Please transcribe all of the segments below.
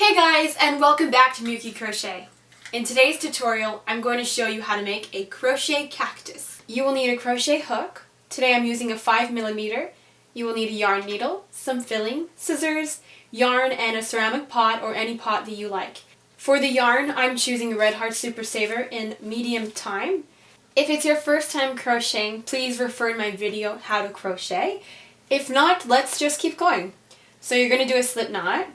Hey guys, and welcome back to Miyuki Crochet. In today's tutorial, I'm going to show you how to make a crochet cactus. You will need a crochet hook. Today I'm using a 5mm. You will need a yarn needle, some filling, scissors, yarn, and a ceramic pot or any pot that you like. For the yarn, I'm choosing a Red Heart Super Saver in medium time. If it's your first time crocheting, please refer to my video how to crochet. If not, let's just keep going. So you're going to do a slip knot.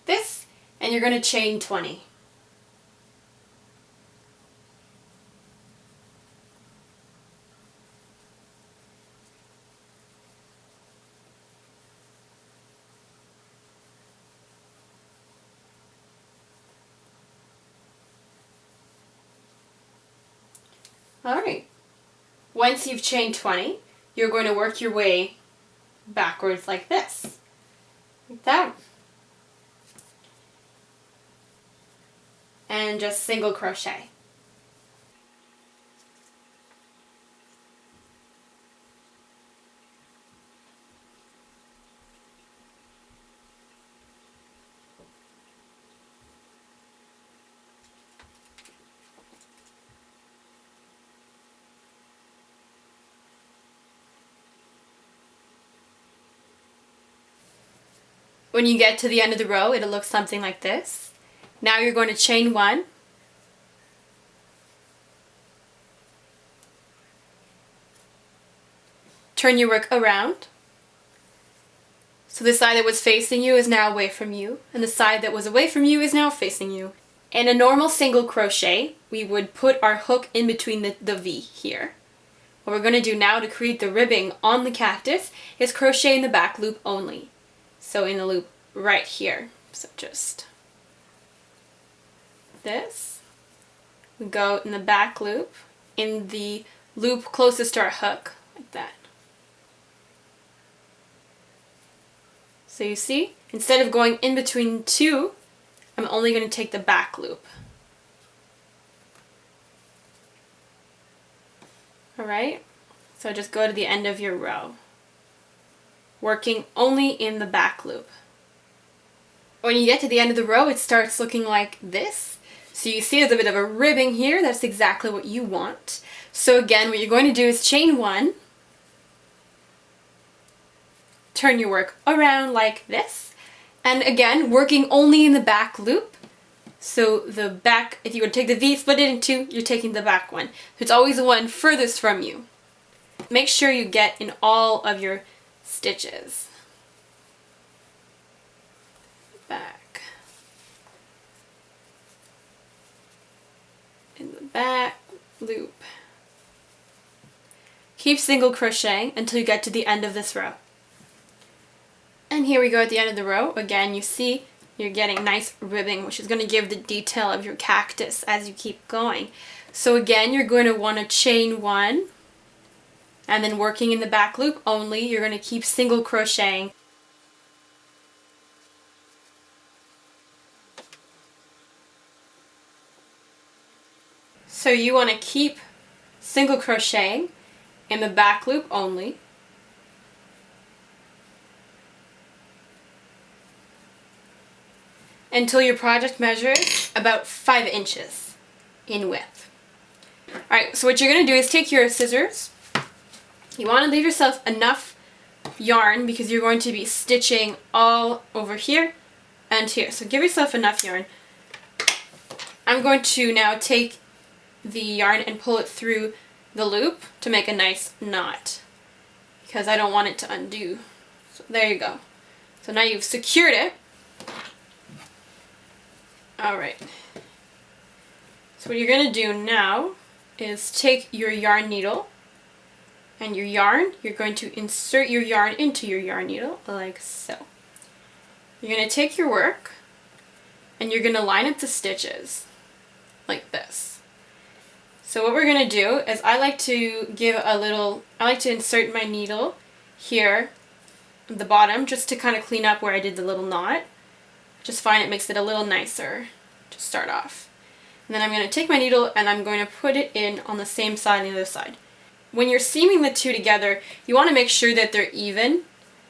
This, and you're going to chain 20. Alright, once you've chained 20, you're going to work your way backwards like this, like that. And just single crochet. When you get to the end of the row, it'll look something like this. Now you're going to chain 1, turn your work around. So the side that was facing you is now away from you, and the side that was away from you is now facing you. In a normal single crochet, we would put our hook in between the V here. What we're going to do now to create the ribbing on the cactus is crochet in the back loop only. So in the loop right here. So just this. We go in the back loop, in the loop closest to our hook, like that. So you see, instead of going in between two, I'm only going to take the back loop. Alright, so just go to the end of your row, working only in the back loop. When you get to the end of the row, it starts looking like this. So you see there's a bit of a ribbing here. That's exactly what you want. So again, what you're going to do is chain 1, turn your work around like this, and again, working only in the back loop. So the back, if you would take the V, split it in two, you're taking the back one. So it's always the one furthest from you. Make sure you get in all of your stitches. Back. In the back loop. Keep single crocheting until you get to the end of this row. And here we go at the end of the row. Again, you see you're getting nice ribbing, which is going to give the detail of your cactus as you keep going. So again, you're going to want to chain 1, and then working in the back loop only, you're going to keep single crocheting. So you want to keep single crocheting in the back loop only. Until your project measures about 5 inches in width. Alright, so what you're going to do is take your scissors. You want to leave yourself enough yarn because you're going to be stitching all over here and here. So give yourself enough yarn. I'm going to now take the yarn and pull it through the loop to make a nice knot because I don't want it to undo. So there you go. So now you've secured it. Alright, so what you're going to do now is take your yarn needle and your yarn, you're going to insert your yarn into your yarn needle like so. You're going to take your work and you're going to line up the stitches like this. So what we're going to do is I like to insert my needle here at the bottom just to kind of clean up where I did the little knot. Just find it makes it a little nicer to start off. And then I'm going to take my needle and I'm going to put it in on the same side and the other side. When you're seaming the two together, you want to make sure that they're even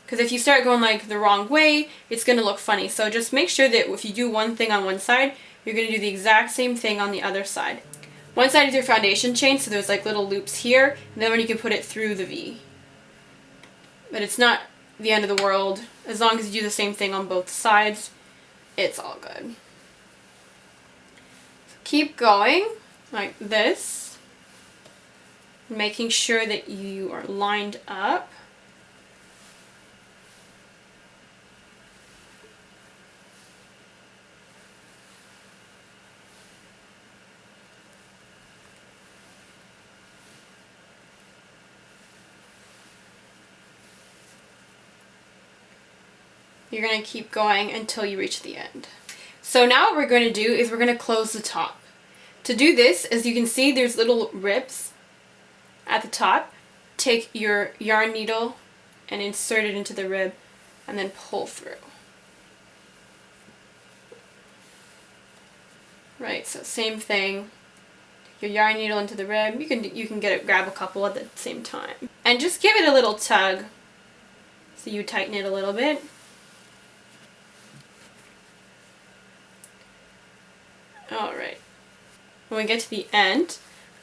Because if you start going like the wrong way, it's going to look funny. So just make sure that if you do one thing on one side, you're going to do the exact same thing on the other side. One side is your foundation chain, so there's like little loops here, and then when you can put it through the V. But it's not the end of the world. As long as you do the same thing on both sides, it's all good. So keep going like this, making sure that you are lined up. You're going to keep going until you reach the end. So now what we're going to do is we're going to close the top. To do this, as you can see, there's little ribs at the top. Take your yarn needle and insert it into the rib and then pull through. Right, so same thing. Take your yarn needle into the rib. You can grab a couple at the same time. And just give it a little tug so you tighten it a little bit. Alright, when we get to the end,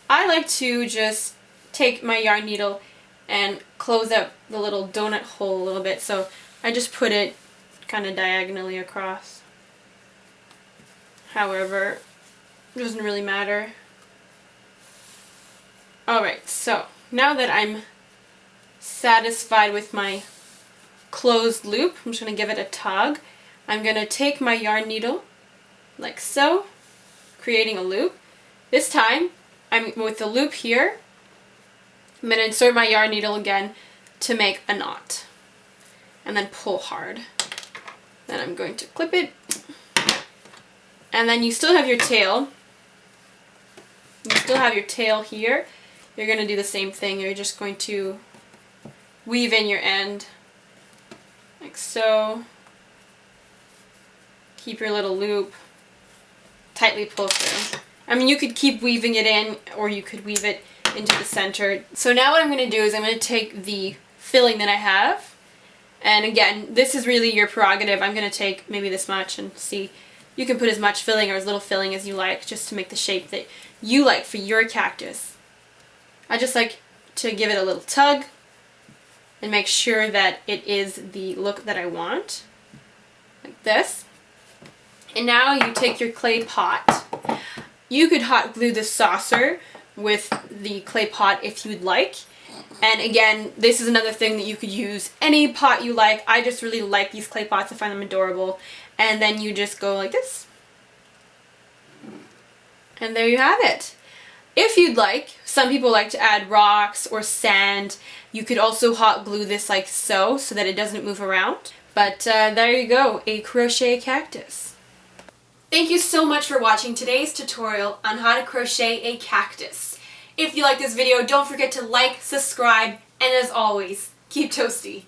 I like to just take my yarn needle and close up the little donut hole a little bit. So I just put it kind of diagonally across. However, it doesn't really matter. Alright, so now that I'm satisfied with my closed loop, I'm just going to give it a tug. I'm going to take my yarn needle like so, creating a loop. This time, I'm with the loop here, I'm going to insert my yarn needle again to make a knot. And then pull hard. Then I'm going to clip it. And then you still have your tail. You still have your tail here. You're going to do the same thing. You're just going to weave in your end like so. Keep your little loop. Tightly pull through. I mean, you could keep weaving it in, or you could weave it into the center. So now what I'm going to do is I'm going to take the filling that I have, and again, this is really your prerogative. I'm going to take maybe this much and see. You can put as much filling or as little filling as you like, just to make the shape that you like for your cactus. I just like to give it a little tug and make sure that it is the look that I want, like this. And now you take your clay pot. You could hot glue the saucer with the clay pot if you'd like. And again, this is another thing that you could use any pot you like. I just really like these clay pots. I find them adorable. And then you just go like this. And there you have it. If you'd like, some people like to add rocks or sand. You could also hot glue this like so that it doesn't move around. But there you go, a crochet cactus. Thank you so much for watching today's tutorial on how to crochet a cactus. If you like this video, don't forget to like, subscribe, and as always, keep toasty.